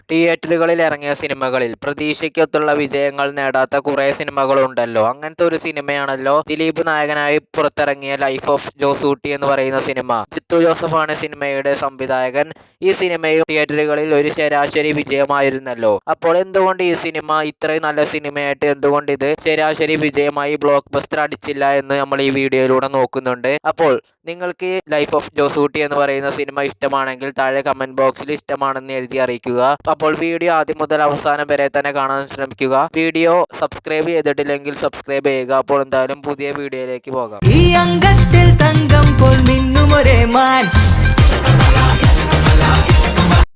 തിയേറ്ററുകളിൽ ഇറങ്ങിയ സിനിമകളിൽ പ്രതീക്ഷയ്ക്കൊത്തുള്ള വിജയങ്ങൾ നേടാത്ത കുറേ സിനിമകളുണ്ടല്ലോ. അങ്ങനത്തെ ഒരു സിനിമയാണല്ലോ ദിലീപ് നായകനായി പുറത്തിറങ്ങിയ ലൈഫ് ഓഫ് ജോസൂട്ടി എന്ന് പറയുന്ന സിനിമ. ജിത്തു ജോസഫാണ് സിനിമയുടെ സംവിധായകൻ. ഈ സിനിമയും തിയേറ്ററുകളിൽ ഒരു ശരാശരി വിജയമായിരുന്നല്ലോ. അപ്പോൾ എന്തുകൊണ്ട് ഈ സിനിമ ഇത്രയും നല്ല സിനിമയായിട്ട് എന്തുകൊണ്ട് ഇത് ശരാശരി വിജയമായി ബ്ലോക്ക് ബസ്റ്റർ അടിച്ചില്ല എന്ന് നമ്മൾ ഈ വീഡിയോയിലൂടെ നോക്കുന്നുണ്ട്. അപ്പോൾ നിങ്ങൾക്ക് ലൈഫ് ഓഫ് ജോസൂട്ടി എന്ന് പറയുന്ന സിനിമ ഇഷ്ടമാണെങ്കിൽ താഴെ കമന്റ് ബോക്സിൽ ഇഷ്ടമാണെന്ന് എഴുതി അറിയിക്കുക. അപ്പോൾ വീഡിയോ ആദ്യം മുതൽ അവസാനം വരെ തന്നെ കാണാൻ ശ്രമിക്കുക. വീഡിയോ സബ്സ്ക്രൈബ് ചെയ്തിട്ടില്ലെങ്കിൽ സബ്സ്ക്രൈബ് ചെയ്യുക. അപ്പോൾ എന്തായാലും പുതിയ വീഡിയോയിലേക്ക് പോകാം. ഈ അംഗത്തിൽ തങ്കം പോൽ മിന്നുമൊരേ മാൻ.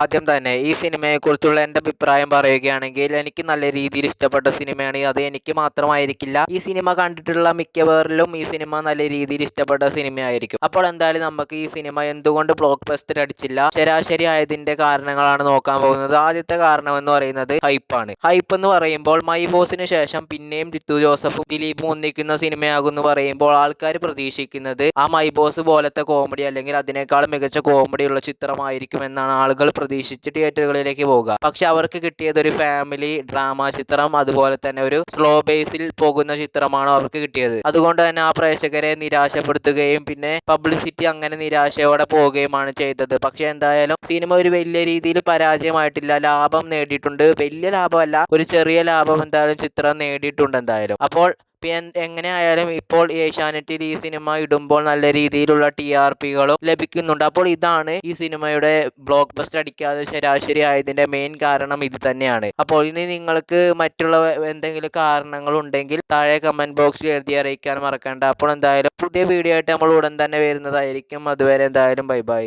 ആദ്യം തന്നെ ഈ സിനിമയെക്കുറിച്ചുള്ള എൻ്റെ അഭിപ്രായം പറയുകയാണെങ്കിൽ എനിക്ക് നല്ല രീതിയിൽ ഇഷ്ടപ്പെട്ട സിനിമയാണ്. അത് എനിക്ക് മാത്രമായിരിക്കില്ല, ഈ സിനിമ കണ്ടിട്ടുള്ള മിക്കവരിലും ഈ സിനിമ നല്ല രീതിയിൽ ഇഷ്ടപ്പെട്ട സിനിമയായിരിക്കും. അപ്പോൾ എന്തായാലും നമുക്ക് ഈ സിനിമ എന്തുകൊണ്ട് ബ്ലോക്ക് ബസ്റ്റർ അടിച്ചില്ല, ശരാശരി ആയതിൻ്റെ കാരണങ്ങളാണ് നോക്കാൻ പോകുന്നത്. ആദ്യത്തെ കാരണം എന്ന് പറയുന്നത് ഹൈപ്പാണ്. ഹൈപ്പ് എന്ന് പറയുമ്പോൾ മൈ ബോസിന് ശേഷം പിന്നെയും ജിത്തു ജോസഫും ദിലീപും ഒന്നിക്കുന്ന സിനിമയാകും എന്ന് പറയുമ്പോൾ ആൾക്കാർ പ്രതീക്ഷിക്കുന്നത് ആ മൈ ബോസ് പോലത്തെ കോമഡി അല്ലെങ്കിൽ അതിനേക്കാൾ മികച്ച കോമഡിയുള്ള ചിത്രമായിരിക്കും എന്നാണ് ആളുകൾ പ്രതീക്ഷിച്ച് തിയേറ്ററുകളിലേക്ക് പോകുക. പക്ഷെ അവർക്ക് കിട്ടിയത് ഒരു ഫാമിലി ഡ്രാമ ചിത്രം, അതുപോലെ തന്നെ ഒരു സ്ലോ ബേസിൽ പോകുന്ന ചിത്രമാണ് അവർക്ക് കിട്ടിയത്. അതുകൊണ്ട് തന്നെ ആ പ്രേക്ഷകരെ നിരാശപ്പെടുത്തുകയും പിന്നെ പബ്ലിസിറ്റി അങ്ങനെ നിരാശയോടെ പോവുകയുമാണ് ചെയ്തത്. പക്ഷെ എന്തായാലും സിനിമ ഒരു വലിയ രീതിയിൽ പരാജയമായിട്ടില്ല, ലാഭം നേടിയിട്ടുണ്ട്. വലിയ ലാഭമല്ല, ഒരു ചെറിയ ലാഭം എന്തായാലും ചിത്രം നേടിയിട്ടുണ്ട് എന്തായാലും. അപ്പോൾ എങ്ങനെ ആയാലും ഇപ്പോൾ ഏഷ്യാനെറ്റിൽ ഈ സിനിമ ഇടുമ്പോൾ നല്ല രീതിയിലുള്ള TRPകളും ലഭിക്കുന്നുണ്ട്. അപ്പോൾ ഇതാണ് ഈ സിനിമയുടെ ബ്ലോക്ക് ബസ്റ്റർ അടിക്കാതെ ശരാശരി ആയതിൻ്റെ മെയിൻ കാരണം ഇത് തന്നെയാണ്. അപ്പോൾ ഇനി നിങ്ങൾക്ക് മറ്റുള്ള എന്തെങ്കിലും കാരണങ്ങളുണ്ടെങ്കിൽ താഴെ കമന്റ് ബോക്സിൽ എഴുതി അറിയിക്കാൻ മറക്കണ്ട. അപ്പോൾ എന്തായാലും പുതിയ വീഡിയോ ആയിട്ട് നമ്മൾ ഉടൻ തന്നെ വരുന്നതായിരിക്കും. അതുവരെ എന്തായാലും ബൈ ബൈ.